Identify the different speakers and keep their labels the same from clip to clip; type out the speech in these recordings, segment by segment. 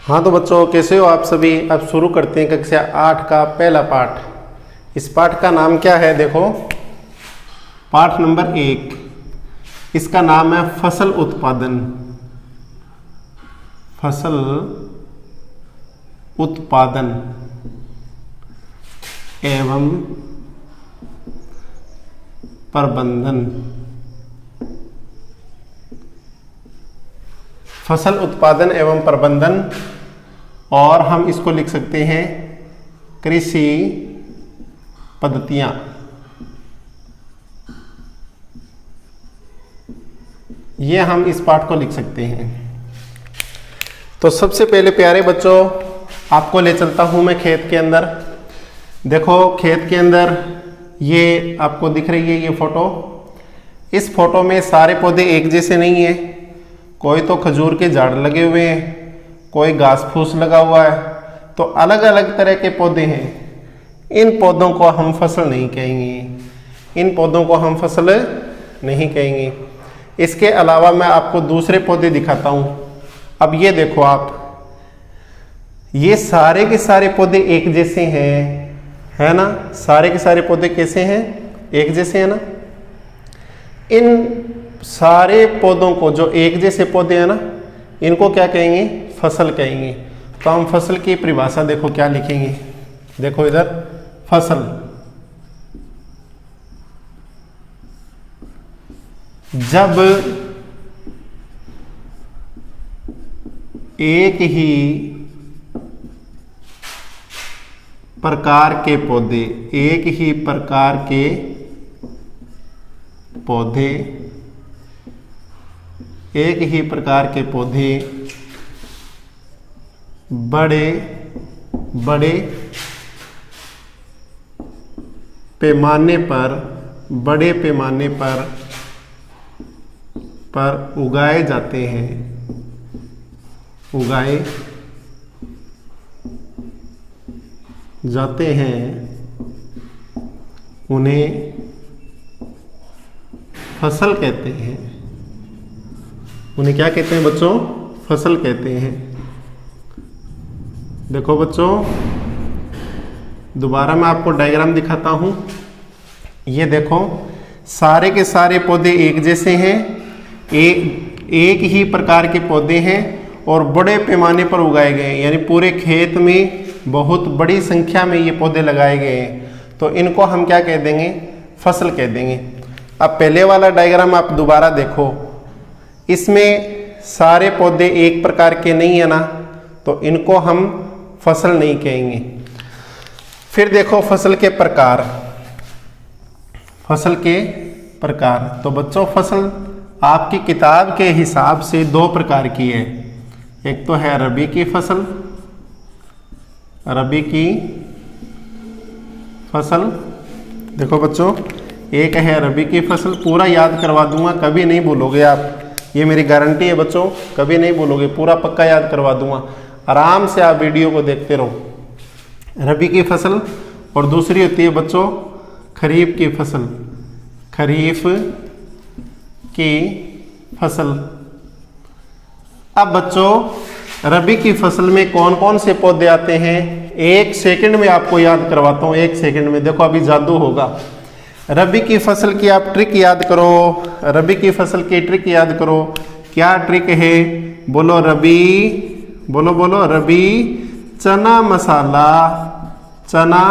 Speaker 1: हाँ तो बच्चों कैसे हो आप सभी। अब शुरू करते हैं कक्षा 8 का पहला पाठ। इस पाठ का नाम क्या है, देखो पाठ नंबर 1। इसका नाम है फसल उत्पादन। फसल उत्पादन एवं प्रबंधन। फसल उत्पादन एवं प्रबंधन, और हम इसको लिख सकते हैं कृषि पद्धतियां। ये हम इस पाठ को लिख सकते हैं। तो सबसे पहले प्यारे बच्चों, आपको ले चलता हूं मैं खेत के अंदर। देखो खेत के अंदर ये आपको दिख रही है ये फोटो। इस फोटो में सारे पौधे एक जैसे नहीं है। कोई तो खजूर के झाड़ लगे हुए हैं, कोई घास फूस लगा हुआ है, तो अलग अलग तरह के पौधे हैं। इन पौधों को हम फसल नहीं कहेंगे। इन पौधों को हम फसल नहीं कहेंगे। इसके अलावा मैं आपको दूसरे पौधे दिखाता हूं। अब ये देखो आप, ये सारे के सारे पौधे एक जैसे हैं, है ना। सारे के सारे पौधे कैसे हैं, एक जैसे हैं ना। इन सारे पौधों को, जो एक जैसे पौधे हैं ना, इनको क्या कहेंगे, फसल कहेंगे। तो हम फसल की परिभाषा देखो क्या लिखेंगे। देखो इधर फसल, जब एक ही प्रकार के पौधे, एक ही प्रकार के पौधे, एक ही प्रकार के पौधे बड़े बड़े पैमाने पर उगाए जाते हैं, उगाए जाते हैं, उन्हें फसल कहते हैं। उन्हें क्या कहते हैं बच्चों, फसल कहते हैं। देखो बच्चों, दोबारा मैं आपको डायग्राम दिखाता हूं। ये देखो सारे के सारे पौधे एक जैसे हैं, एक ही प्रकार के पौधे हैं और बड़े पैमाने पर उगाए गए हैं। यानी पूरे खेत में बहुत बड़ी संख्या में ये पौधे लगाए गए हैं। तो इनको हम क्या कह देंगे, फसल कह देंगे। अब पहले वाला डायग्राम आप दोबारा देखो, इसमें सारे पौधे एक प्रकार के नहीं है ना, तो इनको हम फसल नहीं कहेंगे। फिर देखो फसल के प्रकार, फसल के प्रकार। तो बच्चों फसल आपकी किताब के हिसाब से दो प्रकार की है। एक तो है रबी की फसल, रबी की फसल। देखो बच्चों, एक है रबी की फसल, पूरा याद करवा दूंगा, कभी नहीं भूलोगे आप। ये मेरी गारंटी है बच्चों, कभी नहीं भूलोगे, पूरा पक्का याद करवा दूंगा। आराम से आप वीडियो को देखते रहो। रबी की फसल, और दूसरी होती है बच्चों खरीफ की फसल, खरीफ की फसल। अब बच्चों रबी की फसल में कौन कौन से पौधे आते हैं, एक सेकंड में आपको याद करवाता हूं, एक सेकंड में। देखो अभी जादू होगा। रबी की फसल की आप ट्रिक याद करो, रबी की फसल की ट्रिक याद करो। क्या ट्रिक है, बोलो रबी, बोलो बोलो रबी चना मसाला, चना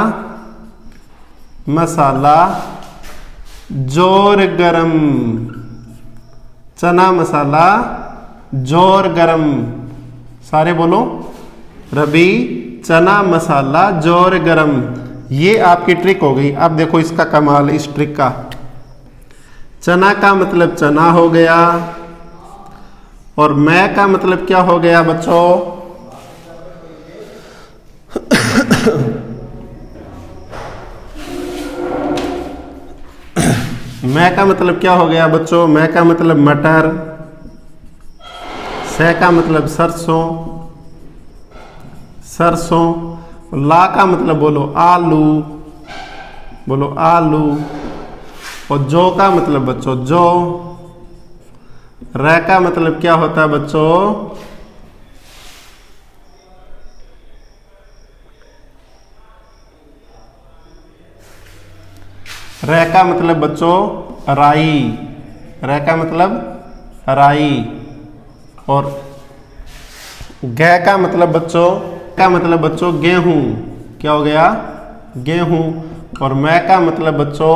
Speaker 1: मसाला जोर गरम, चना मसाला जोर गरम। सारे बोलो रबी चना मसाला जोर गरम। ये आपकी ट्रिक हो गई। अब देखो इसका कमाल इस ट्रिक का। चना का मतलब चना हो गया, और मैं का मतलब क्या हो गया बच्चों, मैं का मतलब क्या हो गया बच्चों, मैं का मतलब मटर, सै का मतलब सरसों, सरसों, ला का मतलब बोलो आलू, बोलो आलू, और जो का मतलब बच्चों जो, र का मतलब क्या होता है बच्चों, रै का मतलब बच्चों राई, रै का मतलब राई। और गै का मतलब बच्चों गेहूं, क्या हो गया गेहूं। और मै का मतलब बच्चों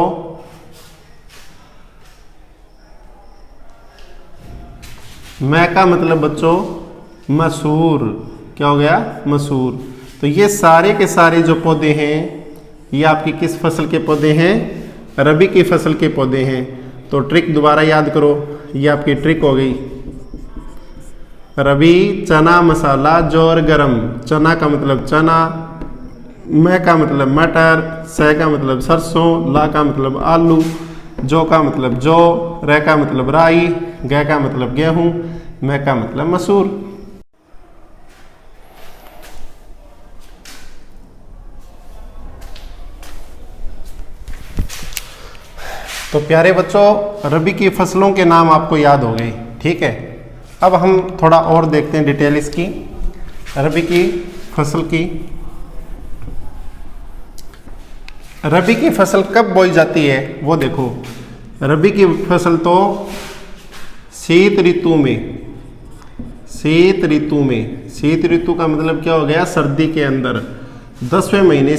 Speaker 1: मसूर, क्या हो गया मसूर। तो ये सारे के सारे जो पौधे हैं ये आपकी किस फसल के पौधे हैं, रबी की फसल के पौधे हैं। तो ट्रिक दोबारा याद करो, ये आपकी ट्रिक हो गई। रबी चना मसाला जोर गरम, चना का मतलब चना, मै का मतलब मटर, सै का मतलब सरसों, ला का मतलब आलू, जो का मतलब जौ, रै का मतलब राई, गै का मतलब गेहूं, मै का मतलब मसूर। तो प्यारे बच्चों, रबी की फसलों के नाम आपको याद हो गए, ठीक है। अब हम थोड़ा और देखते हैं डिटेल इसकी, रबी की फसल की। रबी की फसल कब बोई जाती है वो देखो। रबी की फसल तो शीत ऋतु में, शीत ऋतु का मतलब क्या हो गया, सर्दी के अंदर 10वें महीने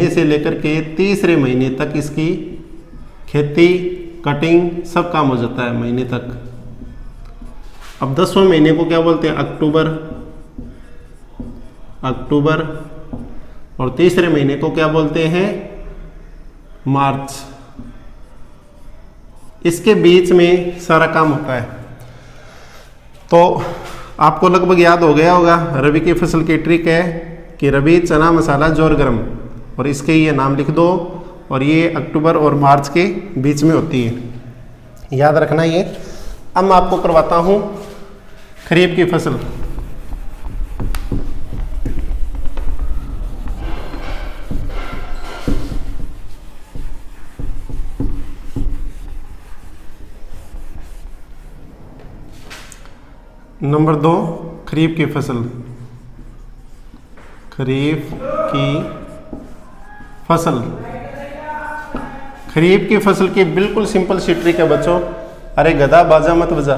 Speaker 1: से लेकर के 3रे महीने तक इसकी खेती कटिंग सब काम हो जाता है महीने तक। अब 10वें महीने को क्या बोलते हैं, अक्टूबर। और 3रे महीने को क्या बोलते हैं, मार्च। इसके बीच में सारा काम होता है। तो आपको लगभग याद हो गया होगा, रबी की फसल की ट्रिक है कि रबी चना मसाला जोर गरम, और इसके ये नाम लिख दो। और ये अक्टूबर और मार्च के बीच में होती है, याद रखना ये। अब मैं आपको करवाता हूँ खरीफ की फसल। नंबर 2, खरीफ की फसल। खरीफ की फसल की बिल्कुल सिंपल सी ट्रिक है बच्चों। अरे गधा बाजा मत बजा,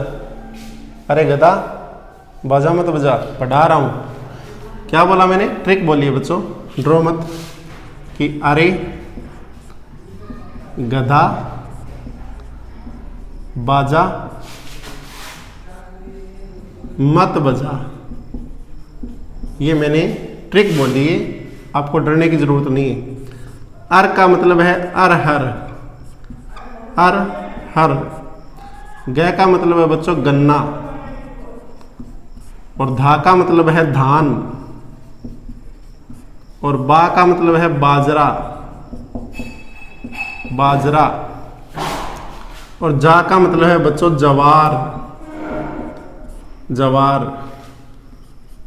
Speaker 1: पढ़ा रहा हूं। क्या बोला मैंने, ट्रिक बोली है बच्चों, ड्रो मत। कि अरे गधा बाजा मत बजा, ये मैंने ट्रिक बोली है, आपको डरने की जरूरत नहीं है। अर का मतलब है अरहर, गै का मतलब है बच्चों गन्ना, और धा का मतलब है धान, और बा का मतलब है बाजरा, और जा का मतलब है बच्चों जवार,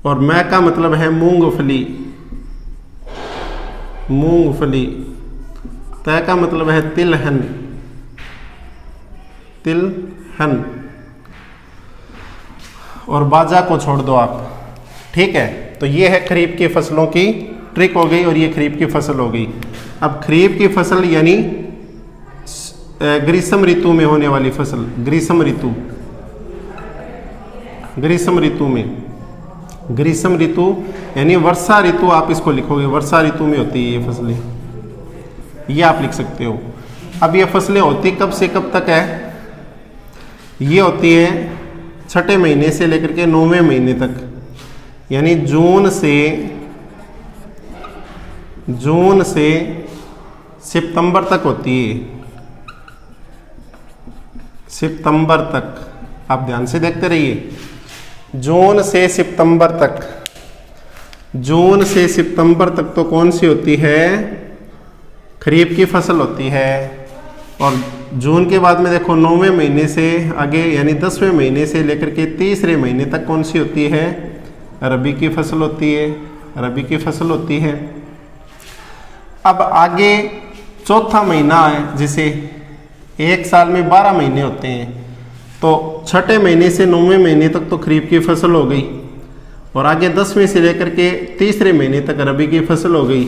Speaker 1: और मै का मतलब है मूंगफली, तय का मतलब है तिलहन। और बाजा को छोड़ दो आप, ठीक है। तो ये है खरीफ की फसलों की ट्रिक हो गई, और ये खरीफ की फसल हो गई। अब खरीफ की फसल यानी ग्रीष्म ऋतु में होने वाली फसल, ग्रीष्म ऋतु यानी वर्षा ऋतु, आप इसको लिखोगे, वर्षा ऋतु में होती है ये फसलें, ये आप लिख सकते हो। अब ये फसलें होती कब से कब तक है, ये होती है 6ठे महीने से लेकर के 9वें महीने तक, यानी जून से सितंबर तक होती है, सितंबर तक। आप ध्यान से देखते रहिए, जून से सितंबर तक तो कौन सी होती है, खरीफ की फसल होती है। और जून के बाद में देखो 9वें महीने से आगे यानी 10वें महीने से लेकर के 3रे महीने तक कौन सी होती है, रबी की फसल होती है। अब आगे चौथा महीना है, जिसे एक साल में 12 महीने होते हैं, तो 6ठे महीने से 9वें महीने तक तो खरीफ की फसल हो गई, और आगे 10वें से लेकर के 3रे महीने तक रबी की फसल हो गई।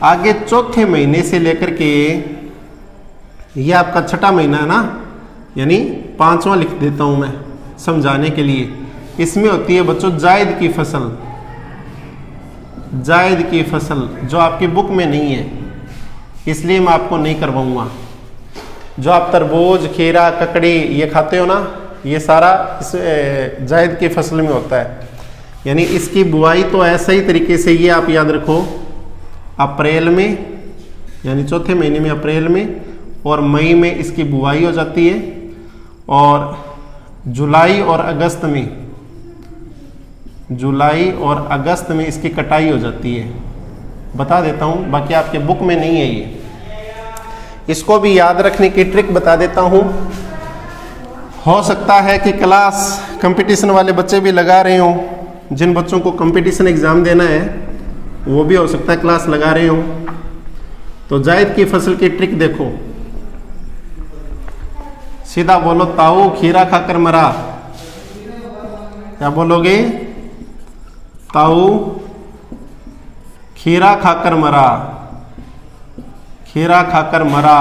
Speaker 1: आगे चौथे महीने से लेकर के, ये आपका छठा महीना है ना, यानी 5वां लिख देता हूं मैं समझाने के लिए। इसमें होती है बच्चों जायद की फसल, जायद की फसल जो आपकी बुक में नहीं है, इसलिए मैं आपको नहीं करवाऊंगा। जो आप तरबूज, खीरा, ककड़ी ये खाते हो ना, ये सारा इस जायद की फसल में होता है। यानी इसकी बुआई तो है सही तरीके से, ये आप याद रखो, अप्रैल में, यानी चौथे महीने में अप्रैल में, और मई में इसकी बुआई हो जाती है, और जुलाई और अगस्त में, जुलाई और अगस्त में इसकी कटाई हो जाती है। बता देता हूँ, बाकी आपके बुक में नहीं है ये। इसको भी याद रखने की ट्रिक बता देता हूँ। हो सकता है कि क्लास कंपटीशन वाले बच्चे भी लगा रहे हों, जिन बच्चों को कंपटीशन एग्ज़ाम देना है वो भी हो सकता है क्लास लगा रहे हों। तो जायद की फसल की ट्रिक देखो, सीधा बोलो, ताऊ खीरा खाकर मरा। क्या बोलोगे? ताऊ खीरा खाकर मरा, खीरा खाकर मरा,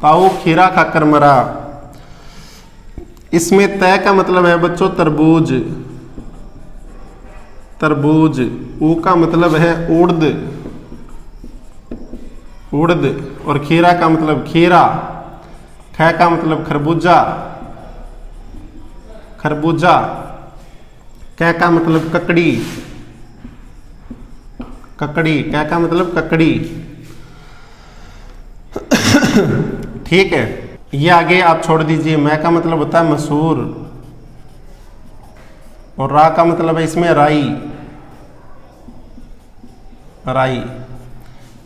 Speaker 1: ताऊ खीरा खाकर मरा। इसमें तय का मतलब है बच्चों तरबूज, तरबूज। ऊ का मतलब है उड़द, उड़द। और खीरा का मतलब खीरा। ख का मतलब खरबूजा, खरबूजा। क का मतलब ककड़ी, ककड़ी। क का मतलब ककड़ी। ठीक है, ये आगे आप छोड़ दीजिए। मैं का मतलब होता है मसूर, और रा का मतलब है इसमें राई, राई।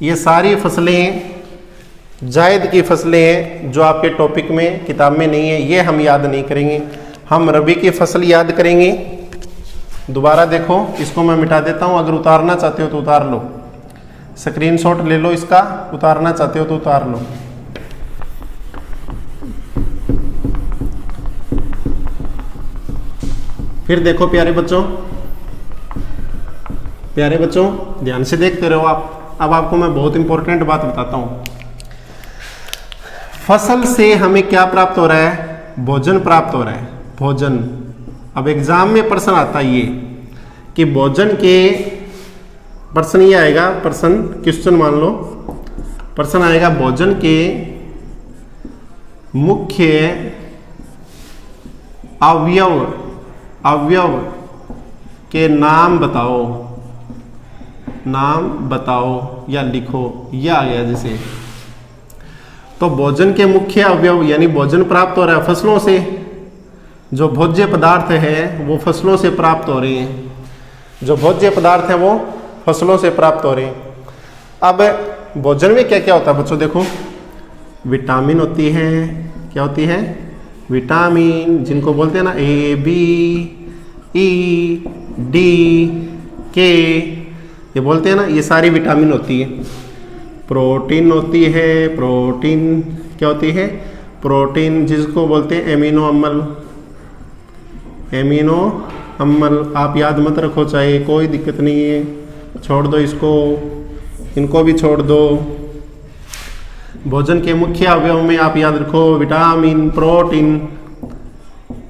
Speaker 1: ये सारी फसलें जायद की फसलें हैं जो आपके टॉपिक में किताब में नहीं है, ये हम याद नहीं करेंगे। हम रबी की फसल याद करेंगे। दोबारा देखो, इसको मैं मिटा देता हूँ। अगर उतारना चाहते हो तो उतार लो, स्क्रीनशॉट ले लो इसका। उतारना चाहते हो तो उतार लो। फिर देखो प्यारे बच्चों, प्यारे बच्चों ध्यान से देखते रहो आप। अब आपको मैं बहुत इंपॉर्टेंट बात बताता हूं। फसल से हमें क्या प्राप्त हो रहा है? भोजन प्राप्त हो रहा है, भोजन। अब एग्जाम में प्रश्न आता है ये कि भोजन के, प्रश्न ये आएगा, प्रश्न क्वेश्चन मान लो, प्रश्न आएगा भोजन के मुख्य अवयव, अवयव के नाम बताओ, नाम बताओ या लिखो। यह आ गया जैसे। तो भोजन के मुख्य अवयव यानी भोजन प्राप्त हो रहा है फसलों से। जो भोज्य पदार्थ है वो फसलों से प्राप्त हो रहे हैं, जो भोज्य पदार्थ है वो फसलों से प्राप्त हो रहे हैं। अब भोजन में क्या क्या होता है बच्चों? देखो, विटामिन होती है। क्या होती है? विटामिन, जिनको बोलते हैं ना ए, बी, ई, डी, के, ये बोलते हैं ना, ये सारी विटामिन होती है। प्रोटीन होती है, प्रोटीन क्या होती है? प्रोटीन जिसको बोलते हैं एमिनो अम्ल, एमिनो अम्ल। आप याद मत रखो, चाहे कोई दिक्कत नहीं है, छोड़ दो इसको, इनको भी छोड़ दो। भोजन के मुख्य अवयव में आप याद रखो विटामिन, प्रोटीन,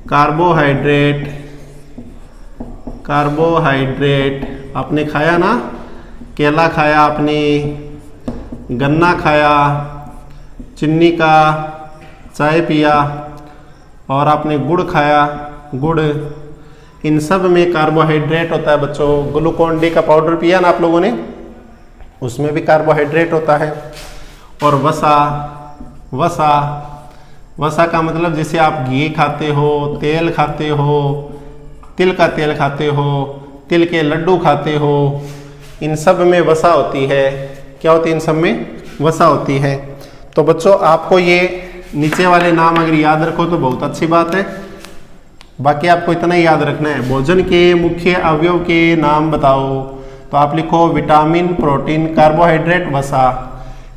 Speaker 1: कार्बोहाइड्रेट, कार्बोहाइड्रेट। आपने खाया ना, केला खाया आपने, गन्ना खाया, चीनी का चाय पिया, और आपने गुड़ खाया, गुड़। इन सब में कार्बोहाइड्रेट होता है बच्चों। ग्लूकोन डी का पाउडर पिया ना आप लोगों ने, उसमें भी कार्बोहाइड्रेट होता है। और वसा, वसा, वसा का मतलब जैसे आप घी खाते हो, तेल खाते हो, तिल का तेल खाते हो, तिल के लड्डू खाते हो, इन सब में वसा होती है। क्या होती है? इन सब में वसा होती है। तो बच्चों आपको ये नीचे वाले नाम अगर याद रखो तो बहुत अच्छी बात है। बाकी आपको इतना ही याद रखना है, भोजन के मुख्य अवयव के नाम बताओ। तो आप लिखो विटामिन, प्रोटीन, कार्बोहाइड्रेट, वसा।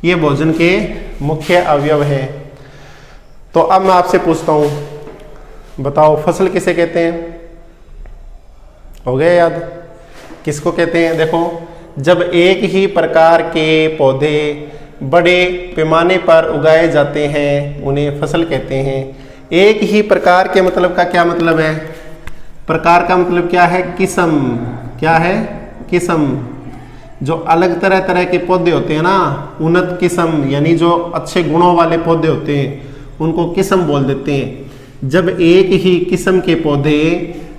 Speaker 1: ये भोजन के मुख्य अवयव है। तो अब मैं आपसे पूछता हूँ, बताओ फसल किसे कहते हैं? हो गया याद? किसको कहते हैं? देखो, जब एक ही प्रकार के पौधे बड़े पैमाने पर उगाए जाते हैं उन्हें फसल कहते हैं। एक ही प्रकार के मतलब का क्या मतलब है? प्रकार का मतलब क्या है? किस्म। क्या है? किस्म। जो अलग तरह तरह के पौधे होते हैं ना, उन्नत किस्म, यानी जो अच्छे गुणों वाले पौधे होते हैं उनको किस्म बोल देते हैं। जब एक ही किस्म के पौधे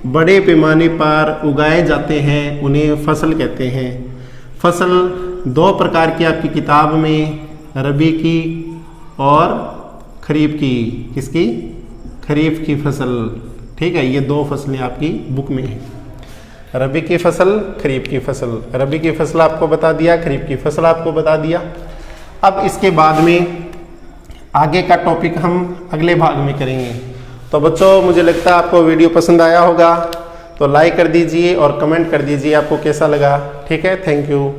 Speaker 1: बड़े पैमाने पर उगाए जाते हैं उन्हें फसल कहते हैं। फसल दो प्रकार की आपकी किताब में, रबी की और खरीफ की। किसकी? खरीफ की फसल। ठीक है, ये दो फसलें आपकी बुक में है, रबी की फसल, खरीफ की फसल। रबी की फसल आपको बता दिया, खरीफ की फसल आपको बता दिया। अब इसके बाद में आगे का टॉपिक हम अगले भाग में करेंगे। तो बच्चों, मुझे लगता है आपको वीडियो पसंद आया होगा, तो लाइक कर दीजिए और कमेंट कर दीजिए आपको कैसा लगा। ठीक है, थैंक यू।